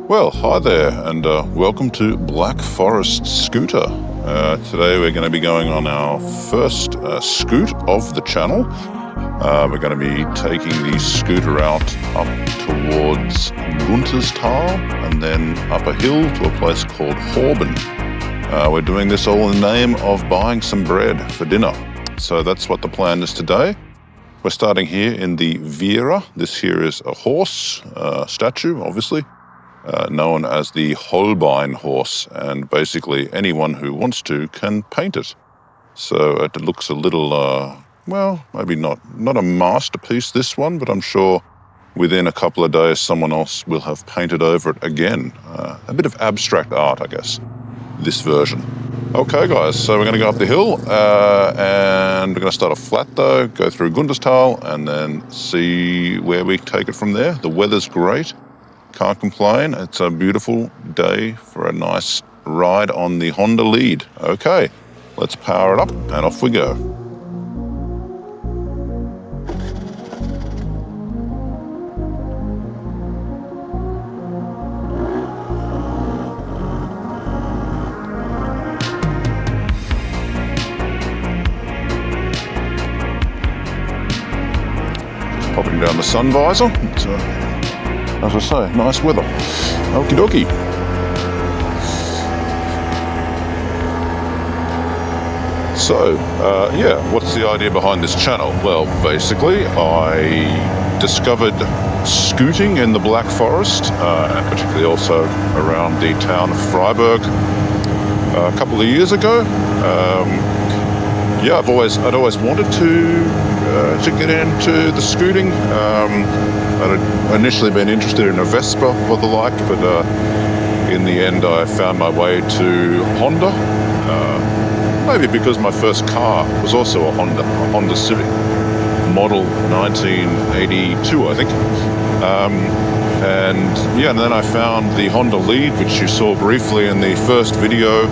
Well, hi there, and welcome to Black Forest Scooter. Today we're going to be going on our first scoot of the channel. We're going to be taking the scooter out up towards Gunterstal and then up a hill to a place called Horben. We're doing this all in the name of buying some bread for dinner. So that's what the plan is today. We're starting here in the Vera. This here is a horse statue, obviously. Known as the Horben horse, and basically anyone who wants to can paint it. So it looks a little, well, maybe not a masterpiece, this one, but I'm sure within a couple of days someone else will have painted over it again. A bit of abstract art, I guess, this version. Okay, guys, so we're going to go up the hill, and we're going to start off flat, though, go through Gunterstal, and then see where we take it from there. The weather's great. Can't complain. It's a beautiful day for a nice ride on the Honda lead. Okay, let's power it up and off we go. Just popping down the sun visor. As I say, nice weather. Okie dokie. So, what's the idea behind this channel? Well, basically, I discovered scooting in the Black Forest, and particularly also around the town of Freiburg a couple of years ago. I'd always wanted to get into the scooting. I'd initially been interested in a Vespa or the like, but in the end I found my way to Honda. Maybe because my first car was also a Honda Civic, model 1982, I think. And then I found the Honda Lead, which you saw briefly in the first video.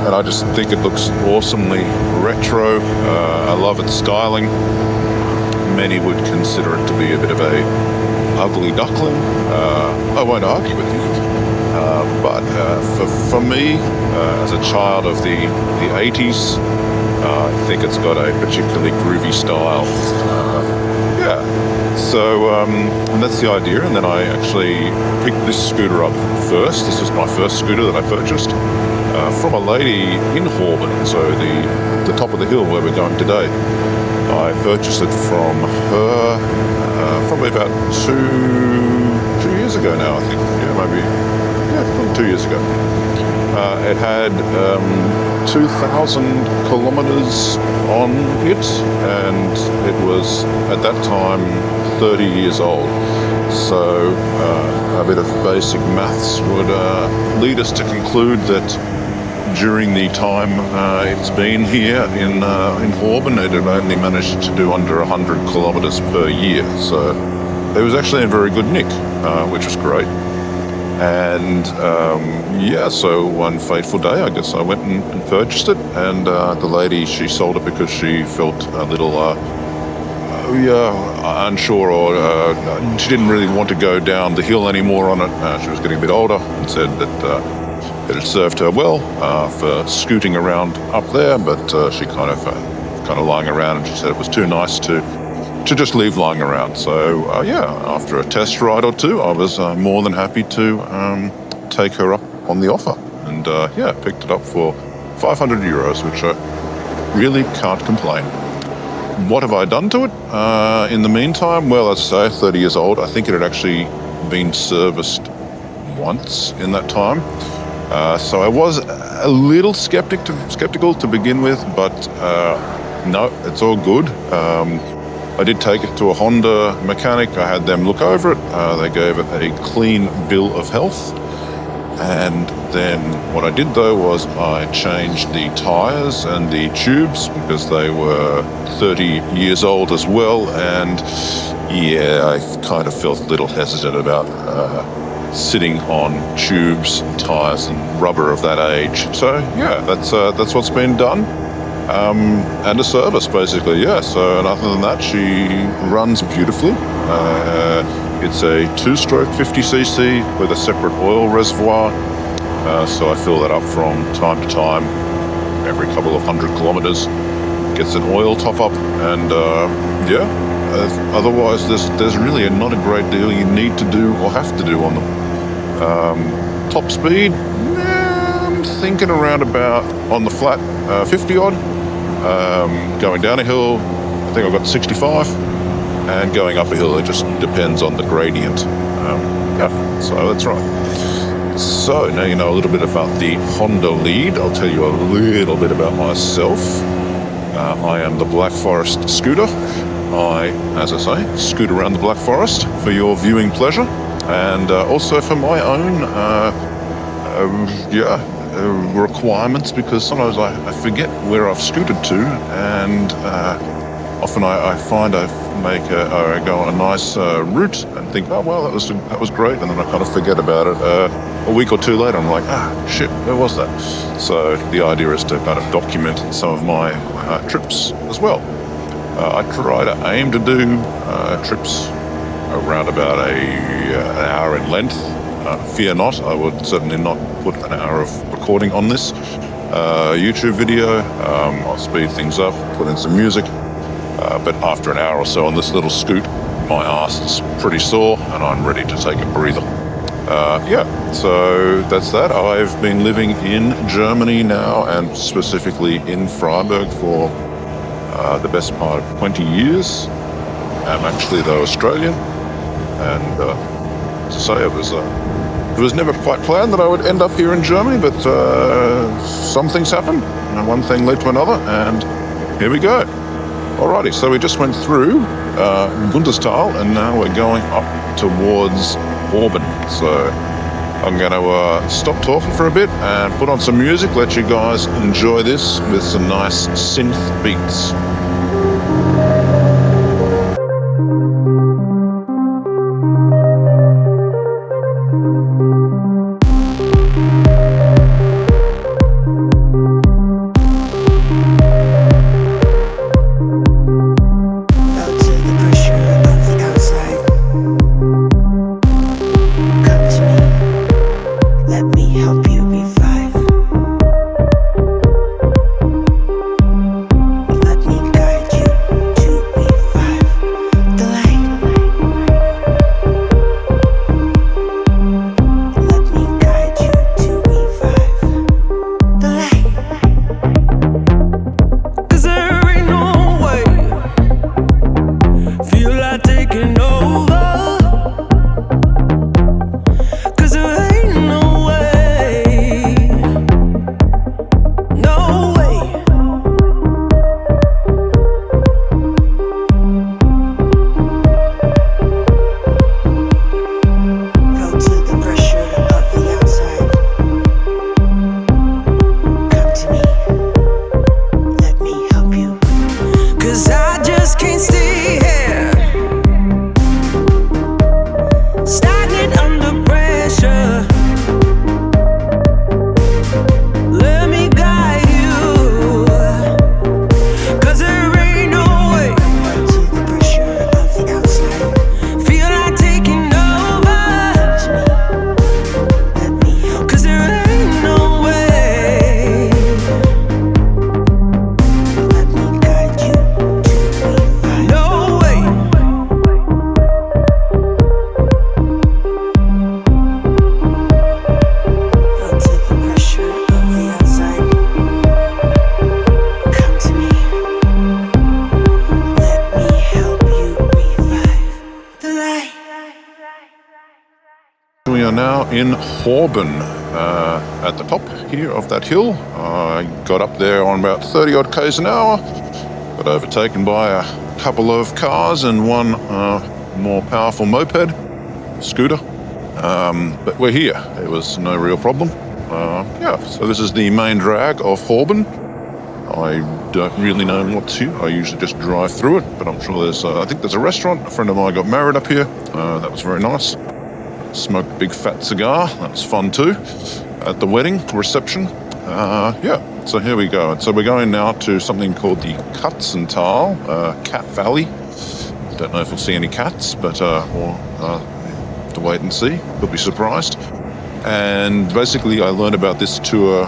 And I just think it looks awesomely retro. I love its styling. Many would consider it to be a bit of a ugly duckling. I won't argue with you. But for me, as a child of the 80s, I think it's got a particularly groovy style. And that's the idea. And then I actually picked this scooter up first. This was my first scooter that I purchased from a lady in Horben, so the top of the hill where we're going today. I purchased it from her probably about two years ago now, I think. Probably 2 years ago. It had 2,000 kilometers on it, and it was at that time 30 years old. So a bit of basic maths would lead us to conclude that during the time it's been here in Horben, it had only managed to do under 100 kilometers per year. So it was actually in very good nick, which was great. And so one fateful day, I guess I went and purchased it. And the lady, she sold it because she felt a little unsure, or she didn't really want to go down the hill anymore on it. She was getting a bit older and said that it had served her well for scooting around up there, but she kind of lying around, and she said it was too nice to just leave lying around. So after a test ride or two, I was more than happy to take her up on the offer, and picked it up for 500 euros, which I really can't complain. What have I done to it in the meantime? Well, as I say, 30 years old. I think it had actually been serviced once in that time. So I was a little skeptical to begin with, but no, it's all good. I did take it to a Honda mechanic. I had them look over it. They gave it a clean bill of health. And then what I did, though, was I changed the tires and the tubes because they were 30 years old as well. And I kind of felt a little hesitant about sitting on tubes, tires, and rubber of that age. So that's what's been done. And a service, basically, yeah. So, and other than that, she runs beautifully. It's a 2-stroke 50cc with a separate oil reservoir. So I fill that up from time to time, every couple of 100 kilometers. Gets an oil top up, and otherwise there's really not a great deal you need to do or have to do on them. Top speed, I'm thinking around about on the flat 50 odd. Going down a hill, I think I've got 65, and going up a hill, it just depends on the gradient. So that's right. So now you know a little bit about the Honda lead. I'll tell you a little bit about myself. I am the Black Forest scooter. I, as I say, scoot around the Black Forest for your viewing pleasure, and also for my own requirements, because sometimes I forget where I've scooted to, and often I find I go on a nice route and think, oh well, that was great, and then I kind of forget about it. A week or two later, I'm like, shit, where was that? So the idea is to kind of document some of my trips as well. I try to aim to do trips around about an hour in length. Fear not, I would certainly not put an hour of recording on this YouTube video. I'll speed things up, put in some music, but after an hour or so on this little scoot, my ass is pretty sore and I'm ready to take a breather. So that's that. I've been living in Germany now, and specifically in Freiburg, for the best part of 20 years. I'm actually, though, Australian, and to say, it was never quite planned that I would end up here in Germany, but some things happen, and one thing led to another, and here we go. Alrighty, so we just went through Gunterstal, and now we're going up towards Horben. So I'm going to stop talking for a bit and put on some music, let you guys enjoy this with some nice synth beats. We are now in Horben, at the top here of that hill. I got up there on about 30 odd k's an hour, got overtaken by a couple of cars and one more powerful moped, scooter, but we're here. It was no real problem. So this is the main drag of Horben. I don't really know what's here. I usually just drive through it, but I'm sure there's, I think there's a restaurant. A friend of mine got married up here. That was very nice. Smoked a big fat cigar. That was fun too. At the wedding reception. So here we go. So we're going now to something called the Katzental, Cat Valley. Don't know if we'll see any cats, but we'll have to wait and see. We'll be surprised. And basically, I learned about this tour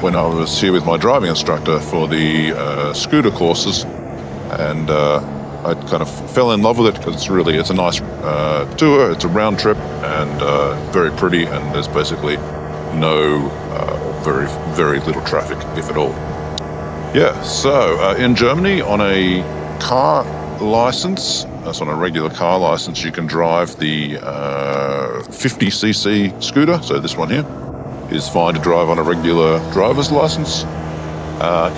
when I was here with my driving instructor for the scooter courses, and I kind of fell in love with it because it's a nice tour. It's a round trip and very pretty, and there's basically very, very little traffic, if at all. Yeah, so in Germany, on a car license, that's on a regular car license, you can drive the 50cc scooter. So this one here is fine to drive on a regular driver's license.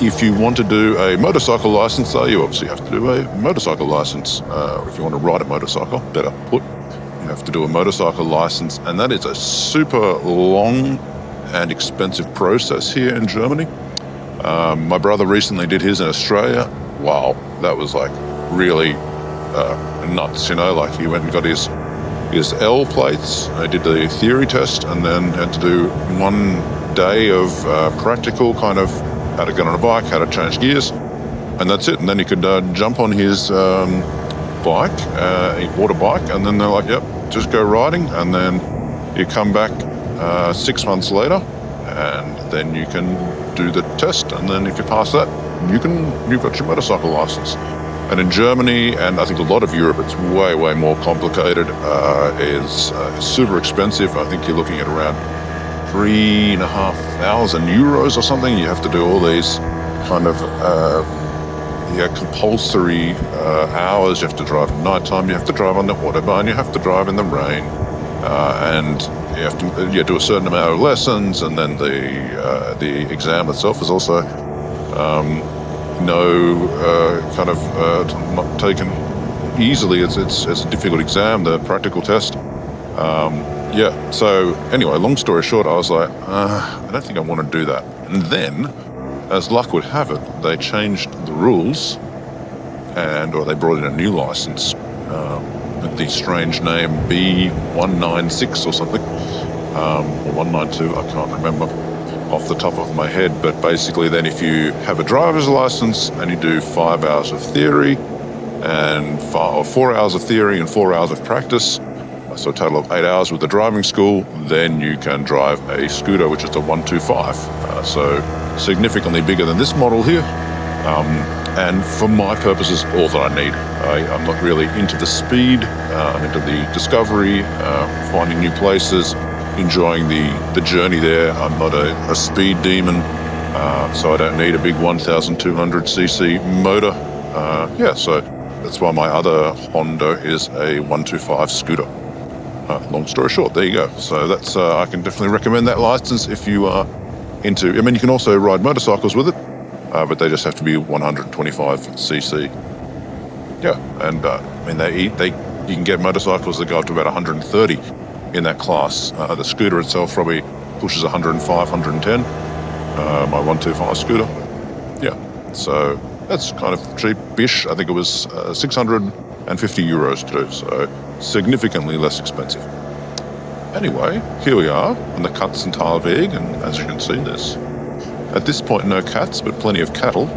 If you want to do a motorcycle license, though, you obviously have to do a motorcycle license. If you want to ride a motorcycle, better put, you have to do a motorcycle license, and that is a super long and expensive process here in Germany. My brother recently did his in Australia. Wow, that was like really nuts, like he went and got his L plates. I did the theory test and then had to do 1 day of practical, kind of how to get on a bike, how to change gears, and that's it. And then he could jump on his bike. He bought a bike, and then they're like, yep, just go riding, and then you come back 6 months later, and then you can do the test, and then if you pass that, you've got your motorcycle license. And in Germany, and I think a lot of Europe, it's way, way more complicated. It's super expensive. I think you're looking at around 3,500 euros or something. You have to do all these kind of compulsory hours. You have to drive at night time. You have to drive on the autobahn. You have to drive in the rain, and you have to do a certain amount of lessons. And then the exam itself is also not taken easily. It's a difficult exam, the practical test. So anyway, long story short, I was like, I don't think I want to do that. And then, as luck would have it, they changed the rules, or they brought in a new license with the strange name B196 or something, or 192, I can't remember off the top of my head. But basically then if you have a driver's license and you do 5 hours of theory and 4 hours of theory and 4 hours of practice, so a total of 8 hours with the driving school, then you can drive a scooter, which is a 125. So significantly bigger than this model here. And for my purposes, all that I need. I'm not really into the speed. I'm into the discovery, finding new places, enjoying the journey there. I'm not a speed demon, so I don't need a big 1,200cc motor. So that's why my other Honda is a 125 scooter. Long story short, there you go. So that's I can definitely recommend that license if you are into. I mean, you can also ride motorcycles with it, but they just have to be 125cc. Yeah, and you can get motorcycles that go up to about 130 in that class. The scooter itself probably pushes 105, 110. My 125 scooter. Yeah, so that's kind of cheap-ish. I think it was 650 euros to do, so significantly less expensive. Anyway, here we are on the Katzental Weg, and as you can see, there's at this point no cats, but plenty of cattle.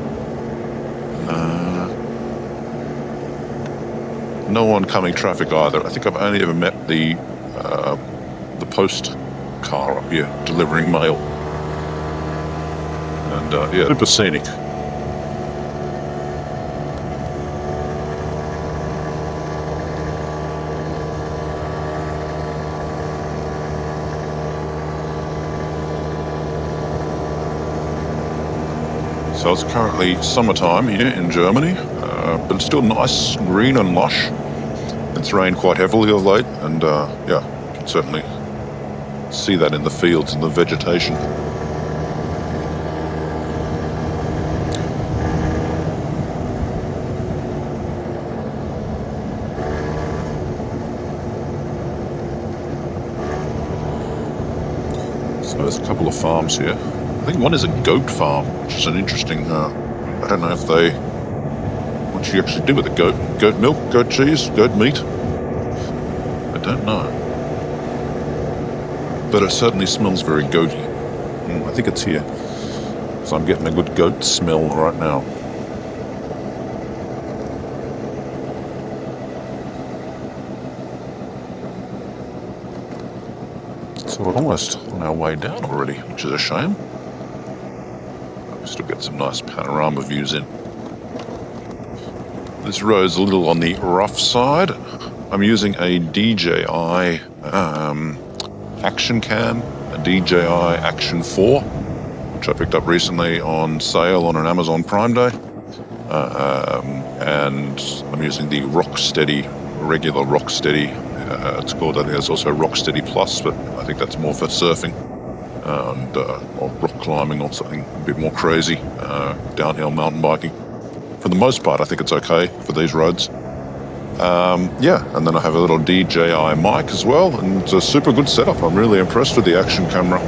No oncoming traffic either. I think I've only ever met the post car up here delivering mail. And super scenic. So it's currently summertime here in Germany, but it's still nice, green and lush. It's rained quite heavily of late, and you can certainly see that in the fields and the vegetation. So there's a couple of farms here. I think one is a goat farm, which is an interesting, I don't know if what you actually do with the goat. Goat milk, goat cheese, goat meat? I don't know. But it certainly smells very goaty. I think it's here. So I'm getting a good goat smell right now. So we're almost on our way down already, which is a shame. We still get some nice panorama views in. This road's a little on the rough side. I'm using a DJI Action Cam, a DJI Action 4, which I picked up recently on sale on an Amazon Prime Day. And I'm using the regular Rocksteady. It's called, I think there's also Rocksteady Plus, but I think that's more for surfing and or rock climbing or something a bit more crazy, downhill mountain biking. For the most part, I think it's okay for these roads. And then I have a little DJI mic as well, and it's a super good setup. I'm really impressed with the action camera.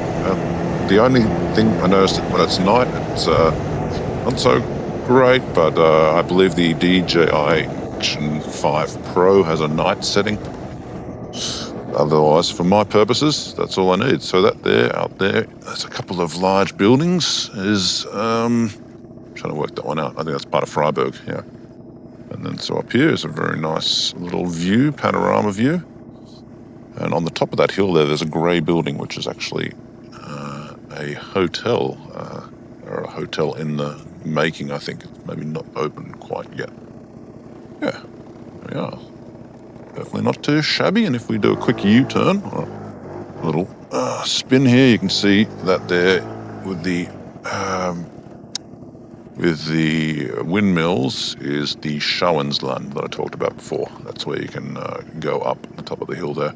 The only thing I noticed when it's night, it's not so great, but I believe the DJI Action 5 Pro has a night setting. Otherwise, for my purposes, that's all I need. So that there, out there, there's a couple of large buildings. I'm trying to work that one out. I think that's part of Freiburg, yeah. And then so up here is a very nice little view, panorama view. And on the top of that hill there's a grey building, which is actually a hotel, or a hotel in the making, I think. It's maybe not open quite yet. Yeah, there we are. Definitely not too shabby. And if we do a quick U-turn, or a little spin here, you can see that there with the windmills is the Schauensland that I talked about before. That's where you can go up the top of the hill there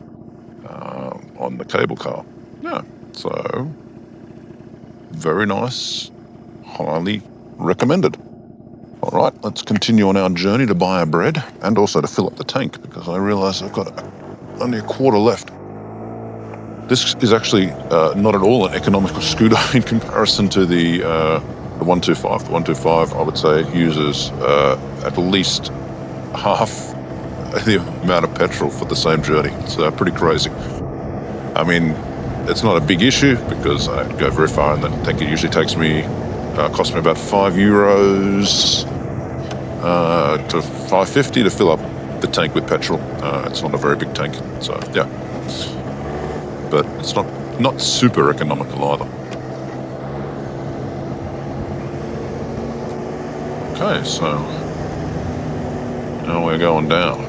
on the cable car. Yeah, so very nice, highly recommended. All right, let's continue on our journey to buy our bread and also to fill up the tank, because I realise I've got only a quarter left. This is actually not at all an economical scooter in comparison to the 125. The 125, I would say, uses at least half the amount of petrol for the same journey. It's pretty crazy. I mean, it's not a big issue because I go very far, and the tank usually costs me about €5 to $5.50 to fill up the tank with petrol. It's not a very big tank, so yeah. But it's not super economical either. Okay, so now we're going down.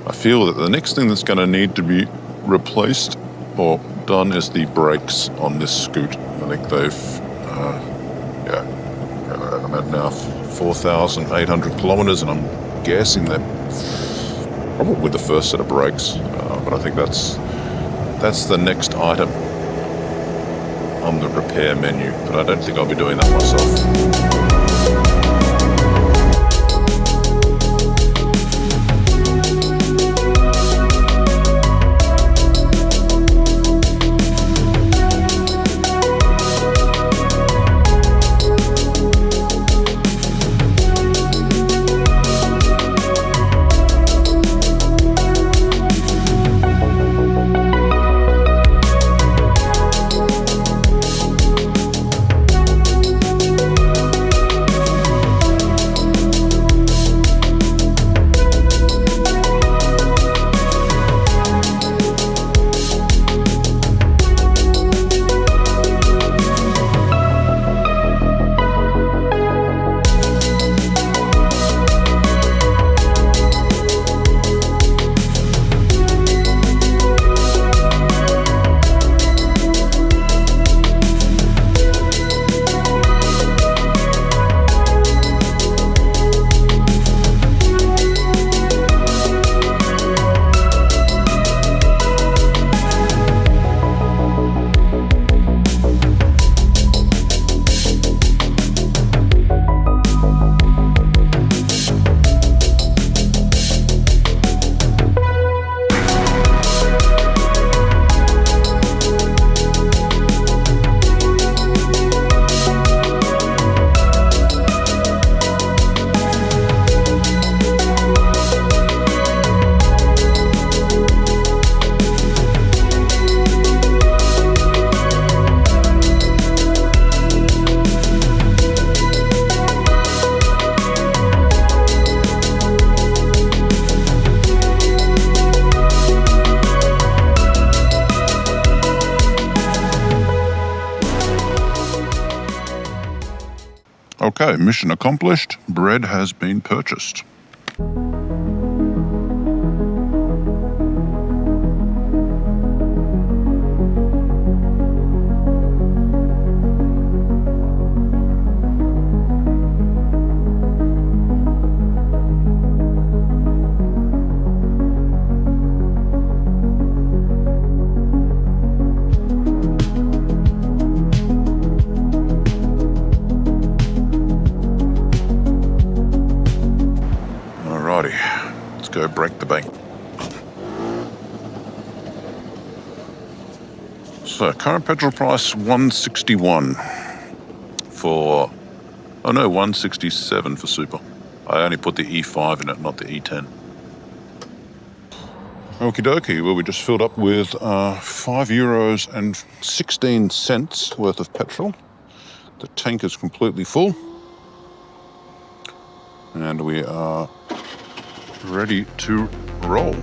I feel that the next thing that's going to need to be replaced or done is the brakes on this scoot. I think they've, I'm at now 4,800 kilometers, and I'm guessing that probably the first set of brakes. But I think that's the next item on the repair menu. But I don't think I'll be doing that myself. Okay, mission accomplished. Bread has been purchased. Let's go break the bank. So current petrol price $1.61 for, oh no, $1.67 for super. I only put the E5 in it, not the E10. Okie dokie, well we just filled up with €5.16 worth of petrol. The tank is completely full. And we are ready to roll.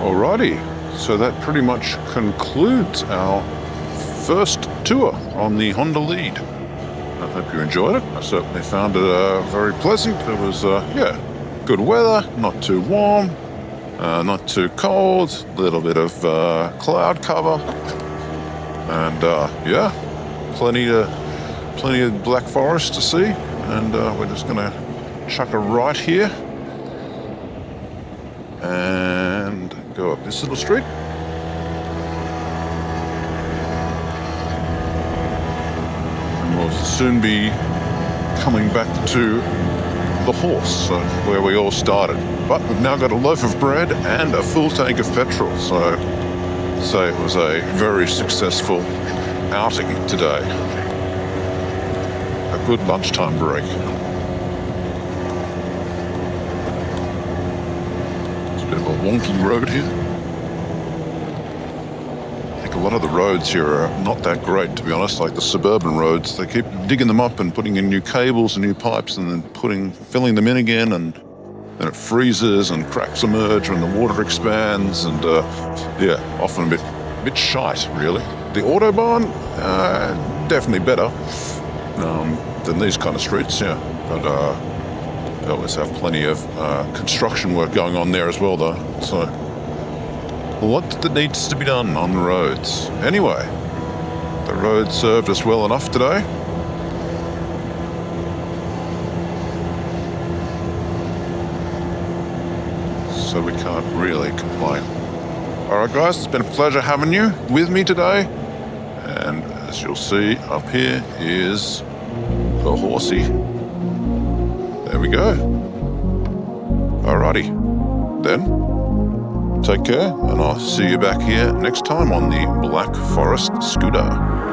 Alrighty, so that pretty much concludes our first tour on the Honda Lead. I hope you enjoyed it. I certainly found it very pleasant. It was, good weather, not too warm, not too cold, a little bit of cloud cover, and plenty of Black Forest to see. And we're just gonna chuck a right here and go up this little street. And we'll soon be coming back to the horse, where we all started. But we've now got a loaf of bread and a full tank of petrol, so it was a very successful outing today. A good lunchtime break. It's a bit of a wonky road here. I think a lot of the roads here are not that great, to be honest, like the suburban roads. They keep digging them up and putting in new cables and new pipes and then filling them in again, and then it freezes and cracks emerge when the water expands, and often a bit shite, really. The Autobahn, definitely better than these kind of streets, yeah. But they always have plenty of construction work going on there as well, though. So a lot that needs to be done on the roads. Anyway, the road served us well enough today. So we can't really complain. All right, guys, it's been a pleasure having you with me today. And as you'll see up here is the horsey. There we go. Alrighty, then take care, and I'll see you back here next time on the Black Forest Scooter.